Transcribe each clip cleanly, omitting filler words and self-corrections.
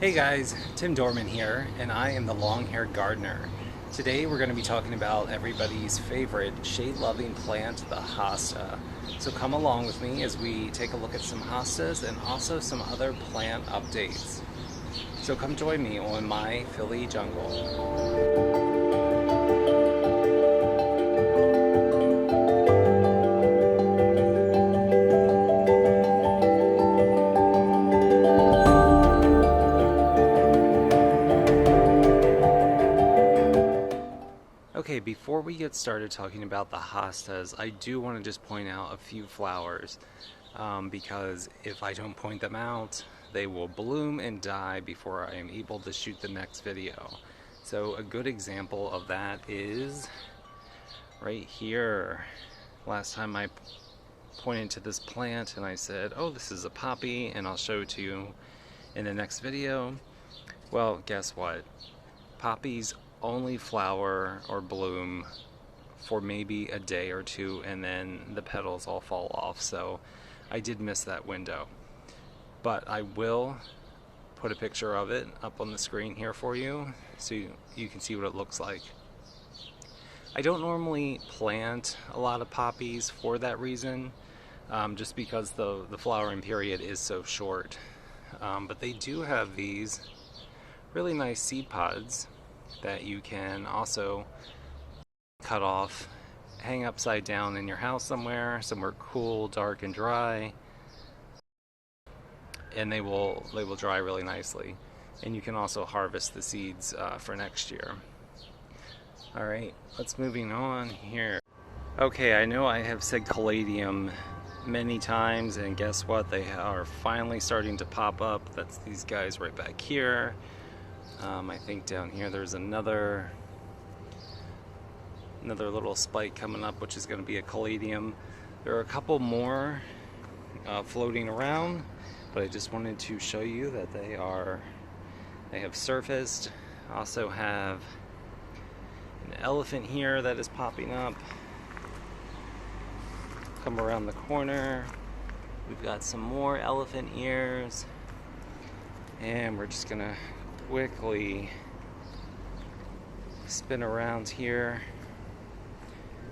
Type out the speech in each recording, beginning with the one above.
Hey guys, Tim Dorman here, and I am the long-haired gardener. Today we're going to be talking about everybody's favorite shade-loving plant, the hosta. So come along with me as we take a look at some hostas and also some other plant updates. So come join me on my Philly jungle. Okay, before we get started talking about the hostas, I do want to just point out a few flowers because if I don't point them out, they will bloom and die before I am able to shoot the next video. So a good example of that is right here. Last time I pointed to this plant and I said, oh, this is a poppy, and I'll show it to you in the next video. Well, guess what? Poppies only flower or bloom for maybe a day or two, and then the petals all fall off. So I did miss that window, but I will put a picture of it up on the screen here for you so you can see what it looks like. I don't normally plant a lot of poppies for that reason, just because the flowering period is so short, but they do have these really nice seed pods that you can also cut off, hang upside down in your house somewhere cool, dark, and dry, and they will dry really nicely. And you can also harvest the seeds for next year. All right, let's moving on here. Okay, I know I have said Caladium many times, and guess what? They are finally starting to pop up. That's these guys right back here. I think down here there's another little spike coming up, which is going to be a Caladium. There are a couple more floating around, but I just wanted to show you that they have surfaced. I also have an elephant here that is popping up. Come around the corner, we've got some more elephant ears, and we're just gonna quickly spin around here.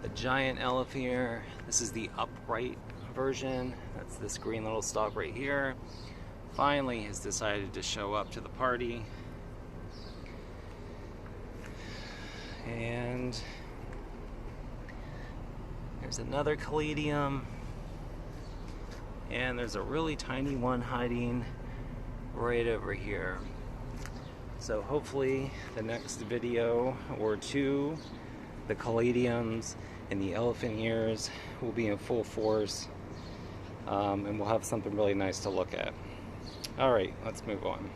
The giant elephant ear, this is the upright version. That's this green little stalk right here. Finally has decided to show up to the party. And there's another Caladium. And there's a really tiny one hiding right over here. So hopefully the next video or two, the Caladiums and the elephant ears will be in full force, and we'll have something really nice to look at. All right, let's move on.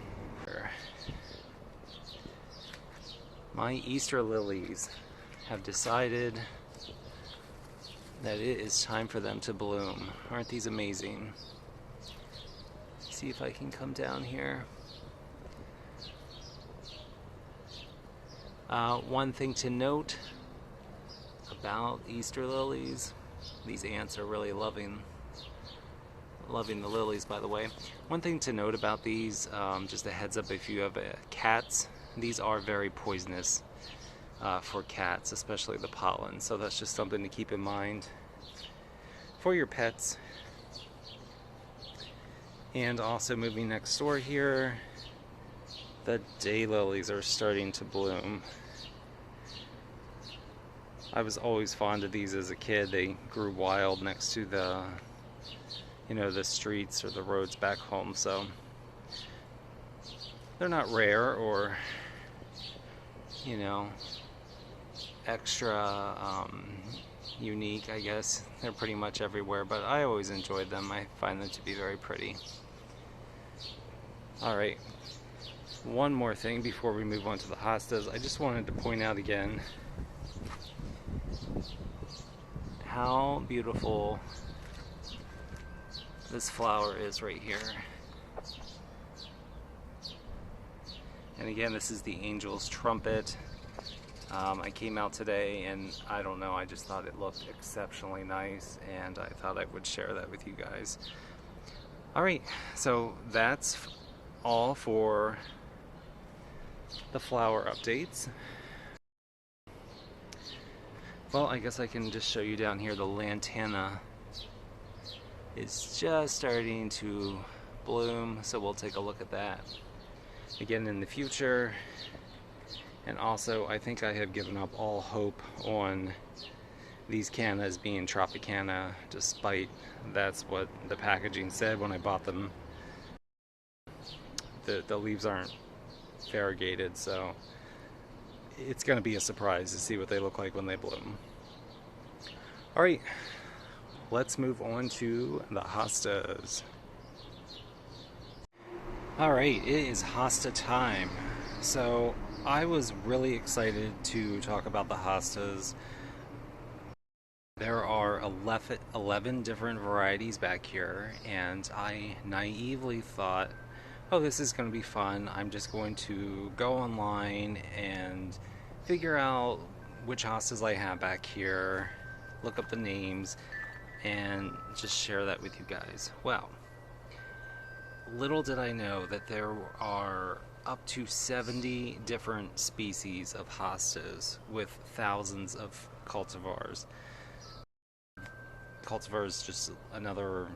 My Easter lilies have decided that it is time for them to bloom. Aren't these amazing? See if I can come down here. One thing to note about Easter lilies, these ants are really loving the lilies, by the way. One thing to note about these, just a heads up if you have cats, these are very poisonous for cats, especially the pollen. So that's just something to keep in mind for your pets. And also moving next door here, the daylilies are starting to bloom. I was always fond of these as a kid. They grew wild next to the streets or the roads back home, so they're not rare or extra unique, I guess. They're pretty much everywhere, but I always enjoyed them. I find them to be very pretty. All right, one more thing before we move on to the hostas. I just wanted to point out again how beautiful this flower is right here. And again, this is the angel's trumpet. I came out today and I don't know, I just thought it looked exceptionally nice, and I thought I would share that with you guys. Alright, so that's all for the flower updates. Well, I guess I can just show you down here the lantana is just starting to bloom, so we'll take a look at that again in the future. And also, I think I have given up all hope on these cannas being Tropicana, despite that's what the packaging said when I bought them. The leaves aren't variegated, so it's going to be a surprise to see what they look like when they bloom. Alright, let's move on to the hostas. Alright, it is hosta time. So I was really excited to talk about the hostas. There are 11 different varieties back here, and I naively thought, oh, this is going to be fun. I'm just going to go online and figure out which hostas I have back here, look up the names, and just share that with you guys. Well, little did I know that there are up to 70 different species of hostas with thousands of cultivars. Cultivar is just another,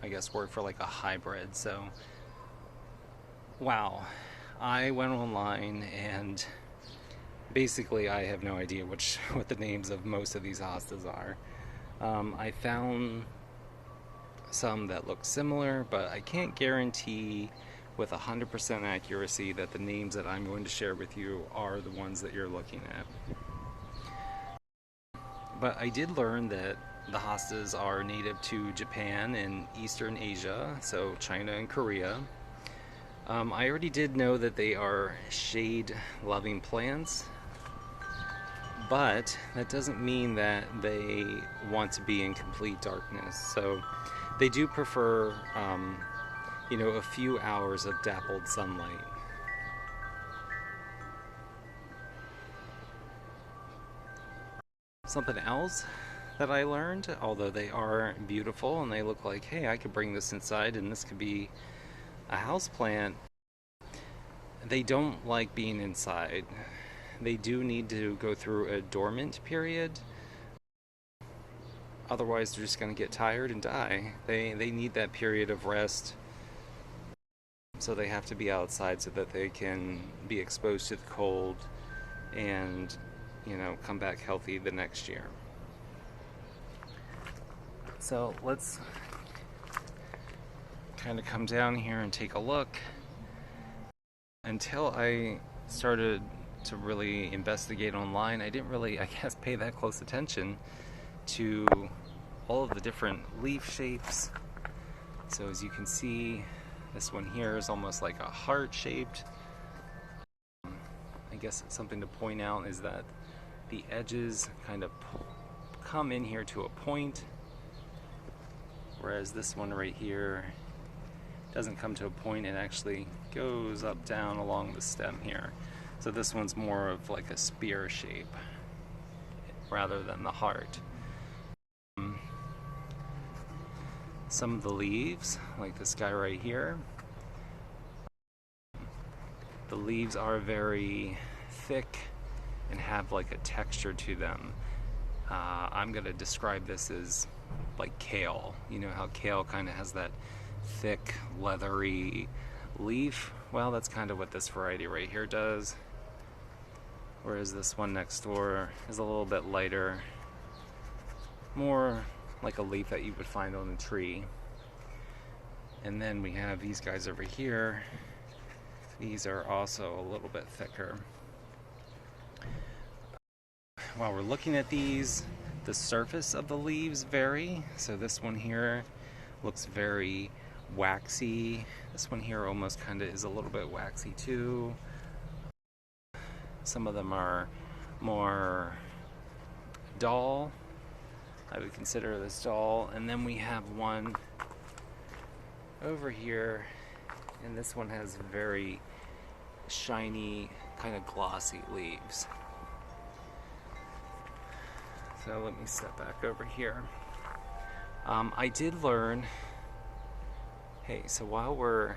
I guess, word for like a hybrid. So, wow. I went online and basically I have no idea what the names of most of these hostas are. I found some that look similar, but I can't guarantee with 100% accuracy that the names that I'm going to share with you are the ones that you're looking at. But I did learn that the hostas are native to Japan and Eastern Asia, so China and Korea. I already did know that they are shade-loving plants, but that doesn't mean that they want to be in complete darkness. So they do prefer, a few hours of dappled sunlight. Something else that I learned, although they are beautiful and they look like, hey, I could bring this inside and this could be a house plant, they don't like being inside. They do need to go through a dormant period. Otherwise, they're just going to get tired and die. They need that period of rest, so they have to be outside so that they can be exposed to the cold and, come back healthy the next year. So let's kind of come down here and take a look. Until I started to really investigate online, I didn't really, pay that close attention to all of the different leaf shapes. So as you can see, this one here is almost like a heart shaped. I guess something to point out is that the edges kind of come in here to a point, whereas this one right here doesn't come to a point, it actually goes up down along the stem here. So this one's more of like a spear shape rather than the heart. Some of the leaves, like this guy right here, the leaves are very thick and have like a texture to them. I'm going to describe this as like kale. You know how kale kind of has that thick, leathery leaf? Well, that's kind of what this variety right here does. Whereas this one next door is a little bit lighter, more like a leaf that you would find on a tree. And then we have these guys over here. These are also a little bit thicker. While we're looking at these, the surface of the leaves vary. So this one here looks very waxy. This one here almost kind of is a little bit waxy too. Some of them are more dull. I would consider this dull. And then we have one over here, and this one has very shiny, kind of glossy leaves. So let me step back over here. I did learn, hey, so while we're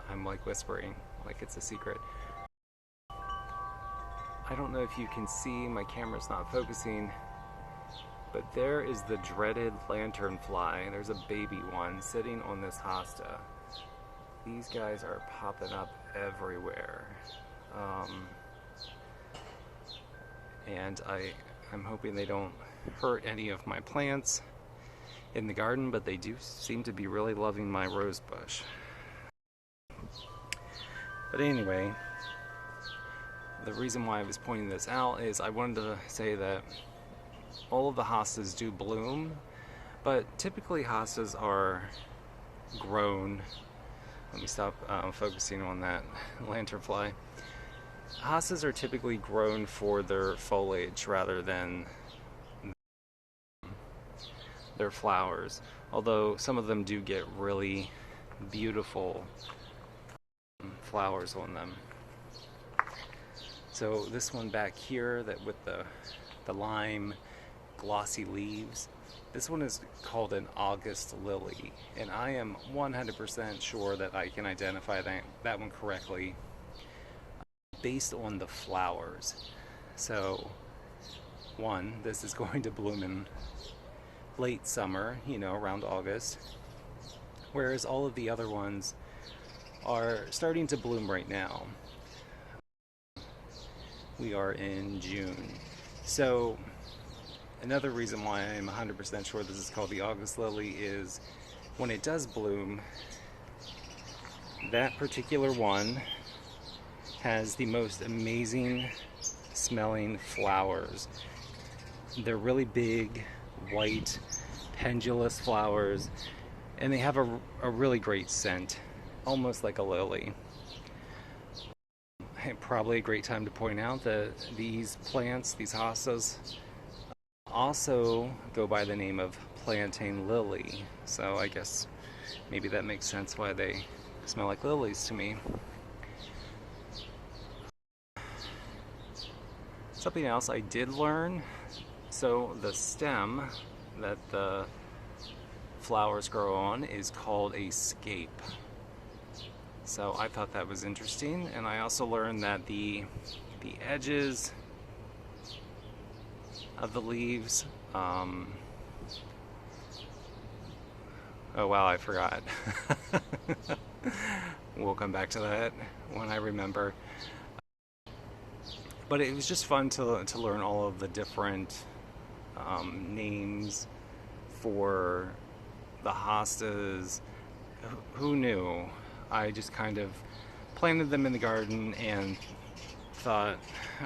I'm like whispering, like it's a secret. I don't know if you can see, my camera's not focusing, but there is the dreaded lanternfly. There's a baby one sitting on this hosta. These guys are popping up everywhere. And I'm hoping they don't hurt any of my plants in the garden, but they do seem to be really loving my rose bush. But anyway, the reason why I was pointing this out is I wanted to say that all of the hostas do bloom, but typically hostas are grown. Let me stop focusing on that lanternfly. Hostas are typically grown for their foliage rather than their flowers, although some of them do get really beautiful flowers on them. So this one back here, that with the lime glossy leaves, this one is called an August lily, and I am 100% sure that I can identify that one correctly based on the flowers. So one, this is going to bloom in late summer, you know, around August, whereas all of the other ones are starting to bloom right now. We are in June. So another reason why I'm 100% sure this is called the August lily is when it does bloom, that particular one has the most amazing smelling flowers. They're really big, white, pendulous flowers, and they have a really great scent, almost like a lily. Probably a great time to point out that these plants, these hostas, also go by the name of plantain lily. So I guess maybe that makes sense why they smell like lilies to me. Something else I did learn, so the stem that the flowers grow on is called a scape. So I thought that was interesting, and I also learned that the edges of the leaves, oh wow, I forgot. We'll come back to that when I remember. But it was just fun to learn all of the different names for the hostas. Who knew? I just kind of planted them in the garden and thought,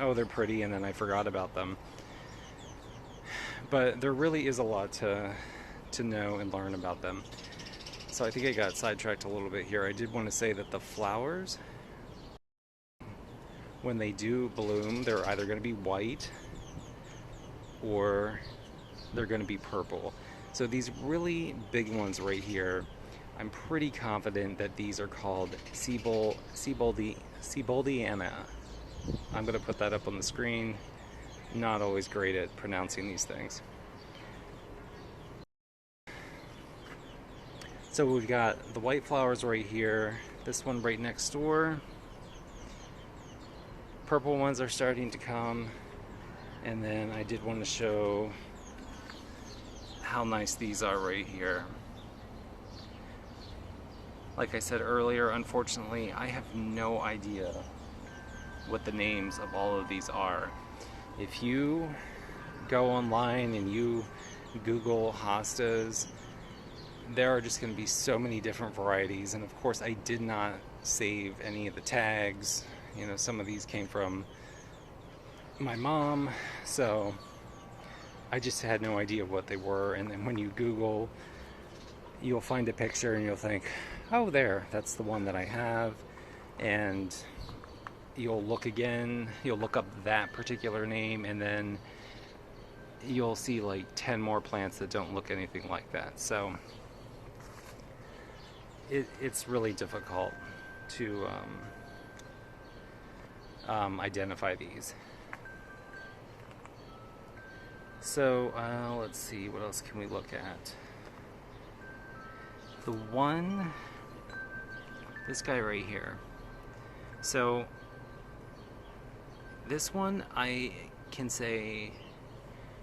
oh, they're pretty, and then I forgot about them. But there really is a lot to know and learn about them. So I think I got sidetracked a little bit here. I did want to say that the flowers, when they do bloom, they're either going to be white or they're going to be purple. So these really big ones right here, I'm pretty confident that these are called Seaboldiana. I'm going to put that up on the screen. Not always great at pronouncing these things. So we've got the white flowers right here, this one right next door. Purple ones are starting to come, and then I did want to show how nice these are right here. Like I said earlier, unfortunately, I have no idea what the names of all of these are. If you go online and you Google hostas, there are just going to be so many different varieties, and of course I did not save any of the tags. You know, some of these came from my mom, so I just had no idea what they were. And then when you Google, you'll find a picture and you'll think, oh, there, that's the one that I have. And you'll look again, you'll look up that particular name, and then you'll see like 10 more plants that don't look anything like that. So it's really difficult to identify these. So let's see, what else can we look at? The one this guy right here. So this one I can say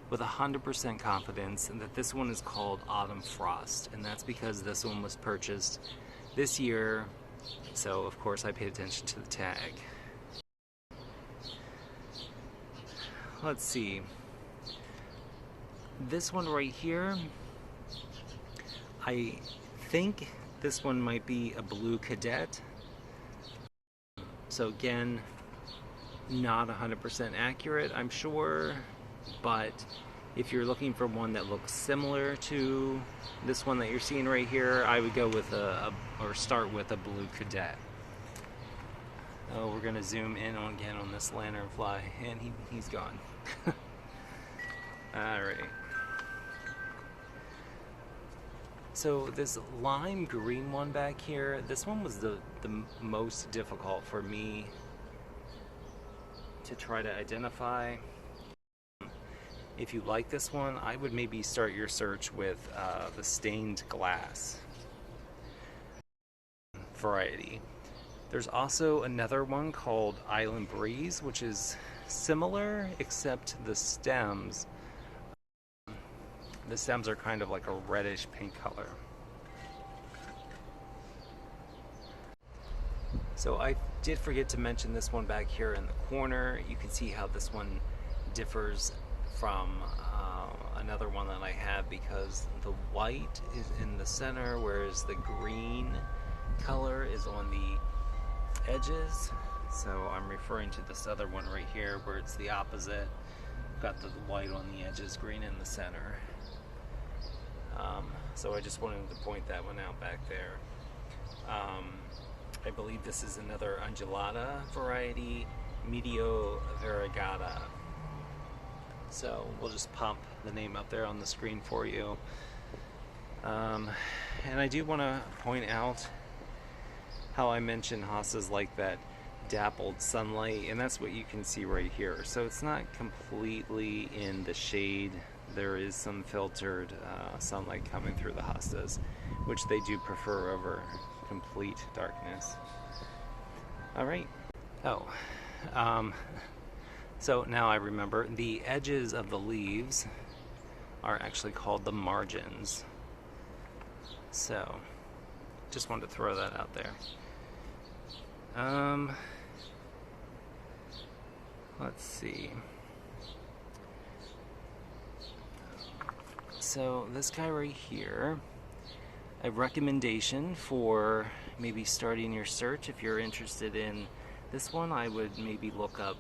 with 100% confidence that this one is called Autumn Frost, and that's because this one was purchased this year, so of course I paid attention to the tag. Let's see. This one right here, I think this one might be a blue cadet. So again, not 100% accurate, I'm sure, but if you're looking for one that looks similar to this one that you're seeing right here, I would go with or start with a blue cadet. Oh, we're gonna zoom in again on this lanternfly, and he's gone. Alright. So this lime green one back here, this one was the most difficult for me to try to identify. If you like this one, I would maybe start your search with the stained glass variety. There's also another one called Island Breeze, which is similar, except the stems are kind of like a reddish pink color. So I did forget to mention this one back here in the corner. You can see how this one differs from another one that I have, because the white is in the center, whereas the green color is on the edges. So I'm referring to this other one right here where it's the opposite. Got the white on the edges, green in the center. So I just wanted to point that one out back there. I believe this is another undulata variety, Medio variegata. So we'll just pop the name up there on the screen for you. And I do want to point out how I mentioned hostas like that dappled sunlight, and that's what you can see right here. So it's not completely in the shade. There is some filtered sunlight coming through the hostas, which they do prefer over complete darkness. All right. Oh, so now I remember the edges of the leaves are actually called the margins. So just wanted to throw that out there. Let's see. So this guy right here, a recommendation for maybe starting your search if you're interested in this one, I would maybe look up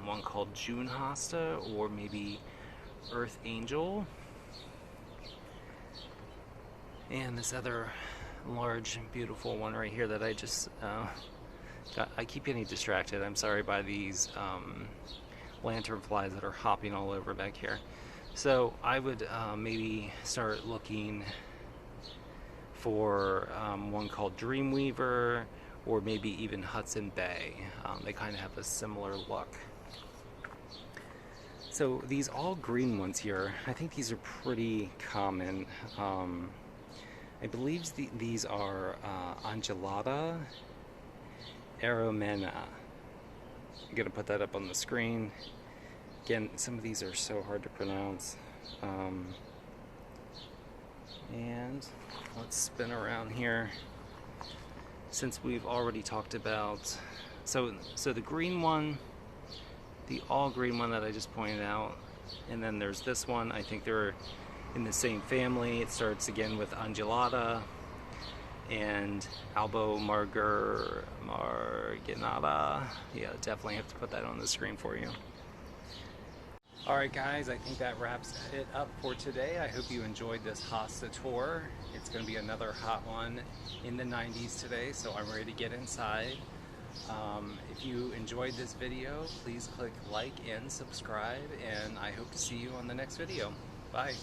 one called June Hosta, or maybe Earth Angel. And this other large, beautiful one right here that I just I keep getting distracted. I'm sorry, by these lantern flies that are hopping all over back here. So I would maybe start looking for one called Dreamweaver, or maybe even Hudson Bay. They kind of have a similar look. So these all green ones here, I think these are pretty common. I believe these are Undulata Aromena. I'm gonna put that up on the screen. Again, some of these are so hard to pronounce. And let's spin around here, since we've already talked about, so the green one, the all green one that I just pointed out, and then there's this one. I think they're in the same family. It starts again with Undulata and Albo Marginata. Yeah, definitely have to put that on the screen for you. Alright guys, I think that wraps it up for today. I hope you enjoyed this Hosta tour. It's going to be another hot one in the 90s today, so I'm ready to get inside. If you enjoyed this video, please click like and subscribe, and I hope to see you on the next video. Bye!